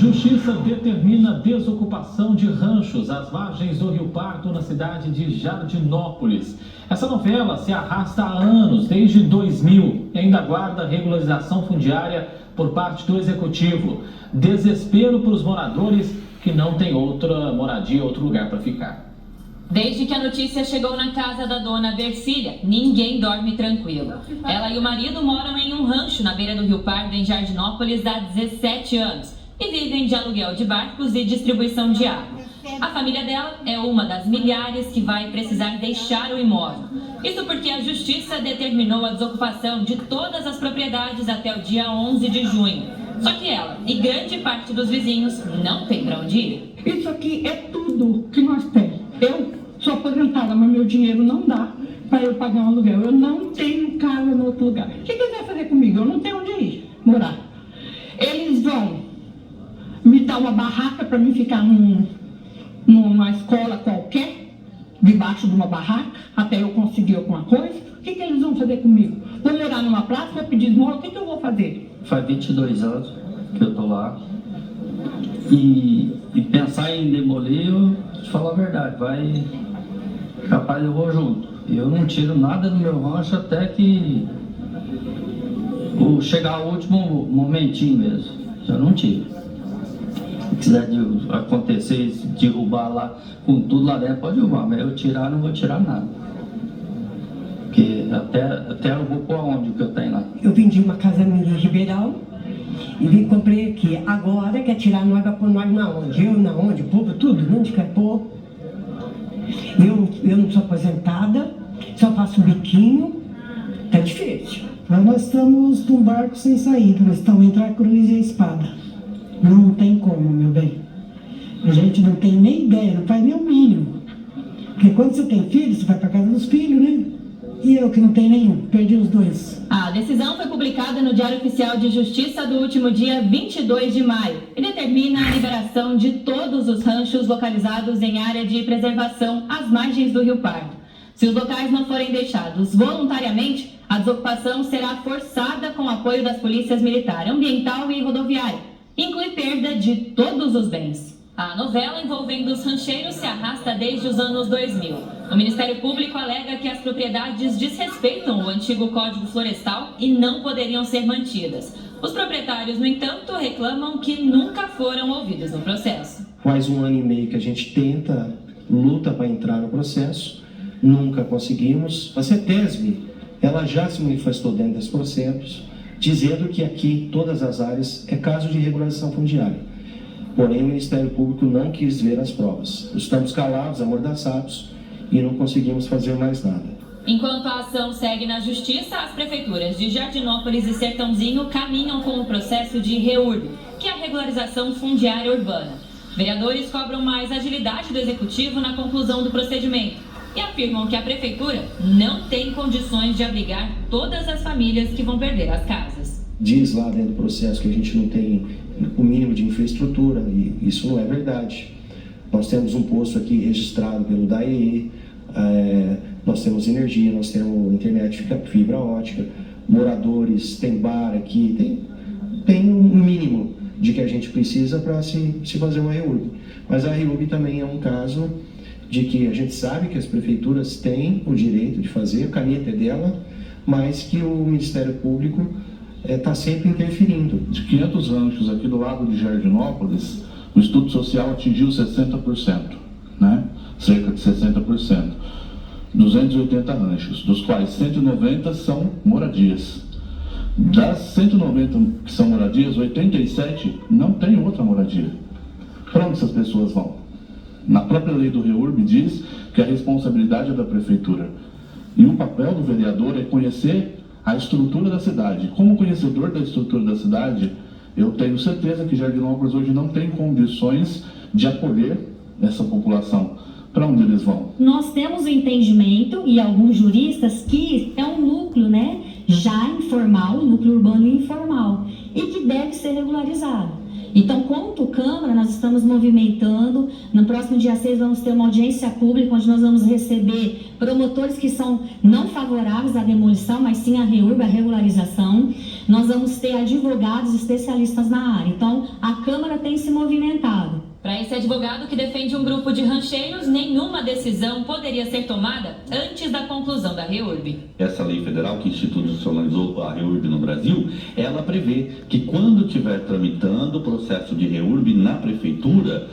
Justiça determina desocupação de ranchos às margens do Rio Pardo, na cidade de Jardinópolis. Essa novela se arrasta há anos, desde 2000, e ainda aguarda regularização fundiária por parte do Executivo. Desespero para os moradores que não têm outra moradia, outro lugar para ficar. Desde que a notícia chegou na casa da dona Vercília, ninguém dorme tranquilo. Ela e o marido moram em um rancho na beira do Rio Pardo, em Jardinópolis, há 17 anos. E vivem de aluguel de barcos e distribuição de água. A família dela é uma das milhares que vai precisar deixar o imóvel. Isso porque a Justiça determinou a desocupação de todas as propriedades até o dia 11 de junho. Só que ela e grande parte dos vizinhos não tem para onde ir. Isso aqui é tudo que nós temos. Eu sou aposentada, mas meu dinheiro não dá para eu pagar um aluguel. Eu não tenho casa em outro lugar. O que quiser fazer comigo? Eu não tenho onde ir morar. Eles vão me dar uma barraca para mim ficar numa escola qualquer, debaixo de uma barraca, até eu conseguir alguma coisa. O que eles vão fazer comigo? Vou morar numa praça, vou pedir esmola, o que eu vou fazer? Faz 22 anos que eu tô lá. E pensar em demolir, eu te falar a verdade, capaz eu vou junto. Eu não tiro nada do meu rancho até que chegar o último momentinho mesmo. Eu não tiro. Se quiser acontecer, derrubar lá com tudo lá dentro, pode derrubar, mas eu tirar, não vou tirar nada. Porque até eu vou pôr onde que eu tenho lá. Eu vendi uma casa minha em Ribeirão e comprei aqui. Agora quer tirar nós, vai pôr nós na onde? Eu na onde? O povo tudo, onde quer pôr? Eu não sou aposentada, só faço biquinho, tá difícil. Nós estamos num barco sem saída, nós estamos entre a cruz e a espada. Não tem como, meu bem. A gente não tem nem ideia, não faz nem o mínimo. Porque quando você tem filho, você vai para casa dos filhos, né? E eu que não tenho nenhum, perdi os dois. A decisão foi publicada no Diário Oficial de Justiça do último dia 22 de maio e determina a liberação de todos os ranchos localizados em área de preservação às margens do Rio Pardo. Se os locais não forem deixados voluntariamente, a desocupação será forçada com o apoio das polícias militar, ambiental e rodoviária. Inclui perda de todos os bens. A novela envolvendo os rancheiros se arrasta desde os anos 2000. O Ministério Público alega que as propriedades desrespeitam o antigo Código Florestal e não poderiam ser mantidas. Os proprietários, no entanto, reclamam que nunca foram ouvidos no processo. Faz 1 ano e meio que a gente luta para entrar no processo, nunca conseguimos. A CETESB, ela já se manifestou dentro desse processo, dizendo que aqui, todas as áreas, é caso de regularização fundiária. Porém, o Ministério Público não quis ver as provas. Estamos calados, amordaçados, e não conseguimos fazer mais nada. Enquanto a ação segue na Justiça, as prefeituras de Jardinópolis e Sertãozinho caminham com o processo de REURB, que é a regularização fundiária urbana. Vereadores cobram mais agilidade do Executivo na conclusão do procedimento e afirmam que a Prefeitura não tem condições de abrigar todas as famílias que vão perder as casas. Diz lá dentro do processo que a gente não tem o mínimo de infraestrutura, e isso não é verdade. Nós temos um posto aqui registrado pelo DAE, nós temos energia, nós temos internet, fibra ótica, moradores, tem bar aqui, tem um mínimo de que a gente precisa para se fazer uma REURB. Mas a REURB também é um caso de que a gente sabe que as prefeituras têm o direito de fazer, a caneta é dela, mas que o Ministério Público está sempre interferindo. De 500 ranchos aqui do lado de Jardinópolis, o estudo social atingiu 60%, né? Cerca de 60%. 280 ranchos, dos quais 190 são moradias. Das 190 que são moradias, 87 não tem outra moradia. Para onde essas pessoas vão? Na própria lei do REURB diz que a responsabilidade é da prefeitura. E o papel do vereador é conhecer a estrutura da cidade. Como conhecedor da estrutura da cidade, eu tenho certeza que Jardinópolis hoje não tem condições de acolher essa população. Para onde eles vão? Nós temos o entendimento, e alguns juristas, que é um núcleo, né, já informal, núcleo urbano informal, e que deve ser regularizado. Então, quanto Câmara, nós estamos movimentando. No próximo dia 6 vamos ter uma audiência pública, onde nós vamos receber promotores que são não favoráveis à demolição, mas sim à REURB, à regularização. Nós nós vamos ter advogados especialistas na área. Então, a Câmara tem se movimentado. Para esse advogado que defende um grupo de rancheiros, nenhuma decisão poderia ser tomada antes da conclusão da REURB. Essa lei federal que institucionalizou a REURB no Brasil, ela prevê que quando estiver tramitando o processo de REURB na prefeitura,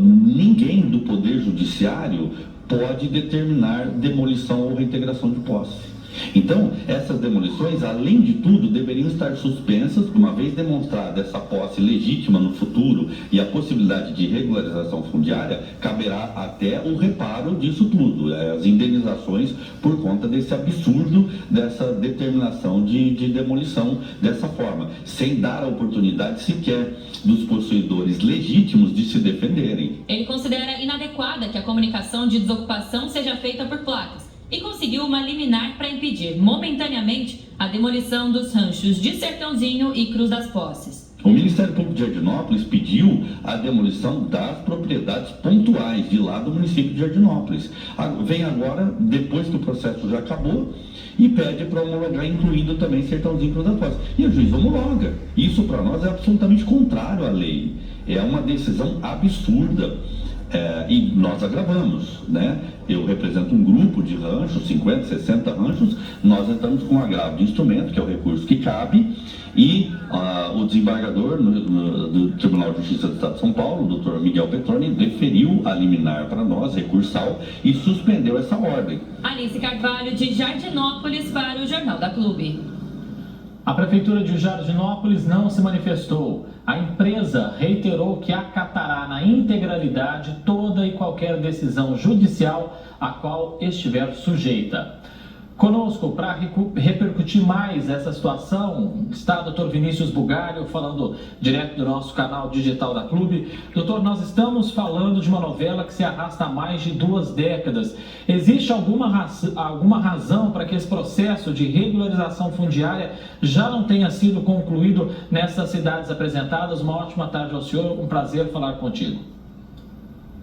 ninguém do Poder Judiciário pode determinar demolição ou reintegração de posse. Então, essas demolições, além de tudo, deveriam estar suspensas, uma vez demonstrada essa posse legítima no futuro e a possibilidade de regularização fundiária, caberá até o reparo disso tudo, as indenizações por conta desse absurdo, dessa determinação de demolição dessa forma, sem dar a oportunidade sequer dos possuidores legítimos de se defenderem. Ele considera inadequada que a comunicação de desocupação seja feita por placas e conseguiu uma liminar para impedir momentaneamente a demolição dos ranchos de Sertãozinho e Cruz das Posses. O Ministério Público de Jardinópolis pediu a demolição das propriedades pontuais de lá do município de Jardinópolis. Vem agora, depois que o processo já acabou, e pede para homologar, incluindo também Sertãozinho e Cruz das Posses. E o juiz homologa. Isso para nós é absolutamente contrário à lei. É uma decisão absurda. E nós agravamos, né? Eu represento um grupo de ranchos, 50, 60 ranchos, nós entramos com um agravo de instrumento, que é o recurso que cabe, e o desembargador do Tribunal de Justiça do Estado de São Paulo, o doutor Miguel Petroni, deferiu a liminar para nós, recursal, e suspendeu essa ordem. Alice Carvalho, de Jardinópolis, para o Jornal da Clube. A Prefeitura de Jardinópolis não se manifestou. A empresa reiterou que acatará na integralidade toda e qualquer decisão judicial a qual estiver sujeita. Conosco, para repercutir mais essa situação, está o Dr. Vinícius Bugalho, falando direto do nosso canal digital da Clube. Doutor, nós estamos falando de uma novela que se arrasta há mais de 2 décadas. Existe alguma razão para que esse processo de regularização fundiária já não tenha sido concluído nessas cidades apresentadas? Uma ótima tarde ao senhor, um prazer falar contigo.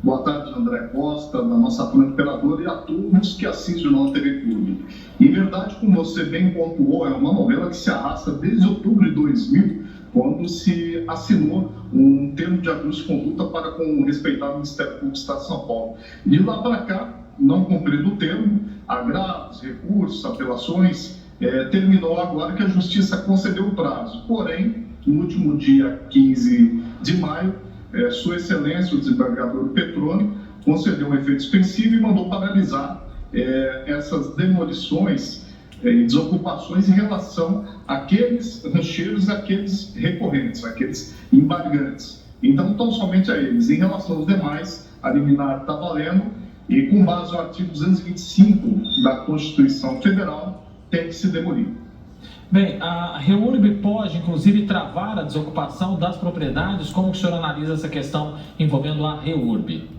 Boa tarde, André Costa, da nossa planta operadora, e a todos que assistem o nosso TV Clube. Em verdade, como você bem pontuou, é uma novela que se arrasta desde outubro de 2000, quando se assinou um termo de ajuste de conduta para com o respeitado Ministério Público do Estado de São Paulo. De lá para cá, não cumprido o termo, agravos, recursos, apelações, terminou agora que a Justiça concedeu o prazo. Porém, no último dia 15 de maio, Sua Excelência, o desembargador Petroni, concedeu um efeito suspensivo e mandou paralisar essas demolições e desocupações em relação àqueles rancheiros, àqueles recorrentes, àqueles embargantes. Então, tão somente a eles. Em relação aos demais, a liminar está valendo e, com base no artigo 225 da Constituição Federal, tem que se demolir. Bem, a REURB pode, inclusive, travar a desocupação das propriedades? Como o senhor analisa essa questão envolvendo a REURB?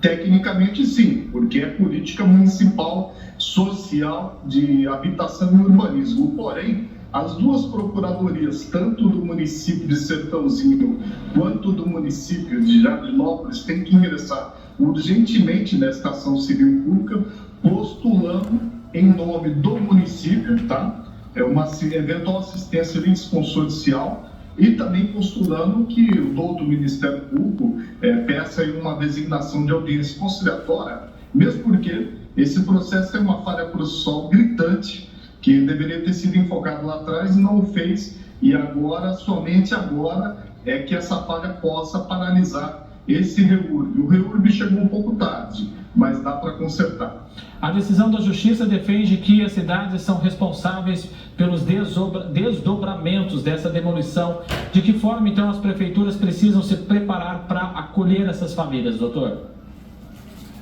Tecnicamente, sim, porque é política municipal social de habitação e urbanismo. Porém, as duas procuradorias, tanto do município de Sertãozinho quanto do município de Jardinópolis, têm que ingressar urgentemente nesta ação civil pública, postulando em nome do município, tá? Uma eventual assistência litisconsorcial, e também postulando que o doutor Ministério Público peça aí uma designação de audiência conciliatória, mesmo porque esse processo é uma falha processual gritante, que deveria ter sido enfocado lá atrás e não o fez, e agora, somente agora, é que essa falha possa paralisar esse REURB. O REURB chegou um pouco tarde, mas dá para consertar. A decisão da Justiça defende que as cidades são responsáveis pelos desdobramentos dessa demolição. De que forma, então, as prefeituras precisam se preparar para acolher essas famílias, doutor?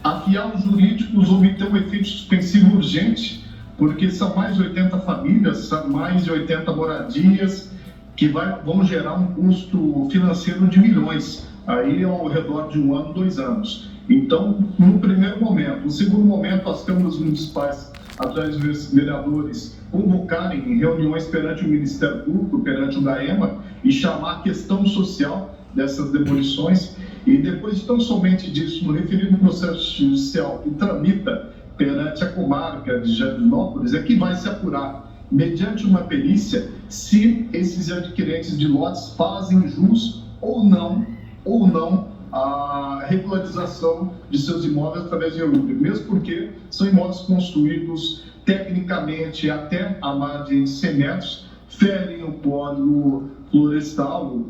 Afiar os jurídicos obter um efeito suspensivo urgente, porque são mais de 80 famílias, são mais de 80 moradias, que vão gerar um custo financeiro de milhões, aí ao redor de 1 ano, 2 anos. Então, no primeiro momento. No segundo momento, as câmaras municipais, através dos vereadores, convocarem reuniões perante o Ministério Público, perante o GAEMA, e chamar a questão social dessas demolições. E depois, tão somente disso, no referido processo judicial que tramita perante a comarca de Jardinópolis, é que vai se apurar mediante uma perícia, se esses adquirentes de lotes fazem jus ou não a regularização de seus imóveis através de REURB, mesmo porque são imóveis construídos tecnicamente até a margem de 100 metros, ferem o Código Florestal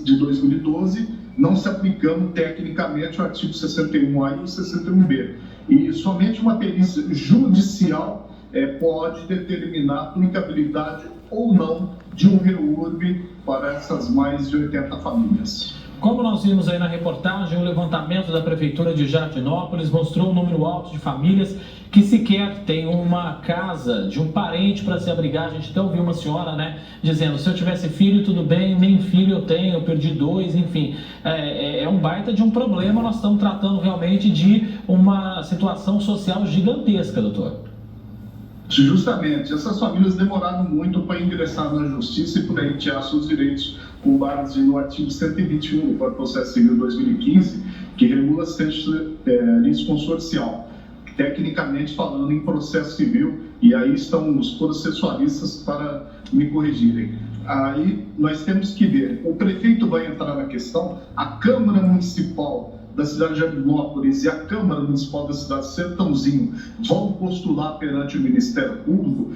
de 2012, não se aplicando tecnicamente o artigo 61A e o 61B. E somente uma perícia judicial pode determinar a aplicabilidade ou não de um REURB para essas mais de 80 famílias. Como nós vimos aí na reportagem, o levantamento da Prefeitura de Jardinópolis mostrou um número alto de famílias que sequer tem uma casa de um parente para se abrigar. A gente até ouviu uma senhora, né, dizendo, se eu tivesse filho, tudo bem, nem filho eu tenho, eu perdi 2, enfim. É um baita de um problema, nós estamos tratando realmente de uma situação social gigantesca, doutor. Justamente, essas famílias demoraram muito para ingressar na justiça e pleitear seus direitos com base no artigo 121 do Código de Processo Civil 2015, que regula assistência litisconsorcial, tecnicamente falando em processo civil, e aí estão os processualistas para me corrigirem. Aí nós temos que ver, o prefeito vai entrar na questão, a Câmara Municipal da cidade de Jardinópolis e a Câmara Municipal da cidade de Sertãozinho vão postular perante o Ministério Público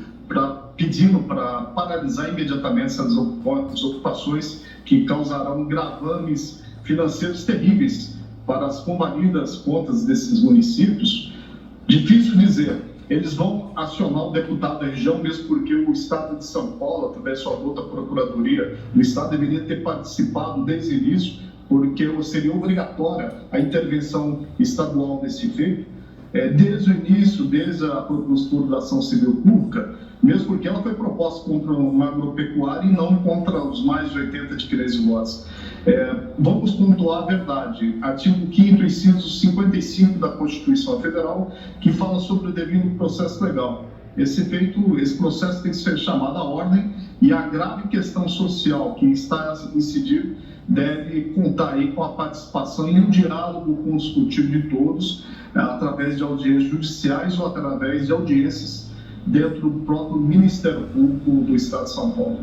pedindo para paralisar imediatamente essas ocupações que causarão gravames financeiros terríveis para as convalidas contas desses municípios. Difícil dizer, eles vão acionar o deputado da região, mesmo porque o Estado de São Paulo, através de sua outra procuradoria, o Estado deveria ter participado desde o início, porque seria obrigatória a intervenção estadual nesse feito, desde o início, desde a propositura da ação civil pública, mesmo porque ela foi proposta contra uma agropecuária e não contra os mais de 80 adquirentes de lotes. Vamos pontuar a verdade. Artigo 5º, inciso 55 da Constituição Federal, que fala sobre o devido processo legal. Esse processo tem que ser chamado à ordem e a grave questão social que está a incidir deve contar aí com a participação e o diálogo consultivo de todos, através de audiências judiciais ou através de audiências dentro do próprio Ministério Público do Estado de São Paulo.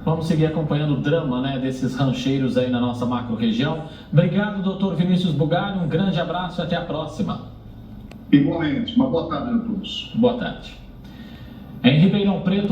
Vamos seguir acompanhando o drama, né, desses rancheiros aí na nossa macro-região. Obrigado, doutor Vinícius Bugalho, um grande abraço e até a próxima. Igualmente, uma boa tarde a todos. Boa tarde. Em Ribeirão Preto,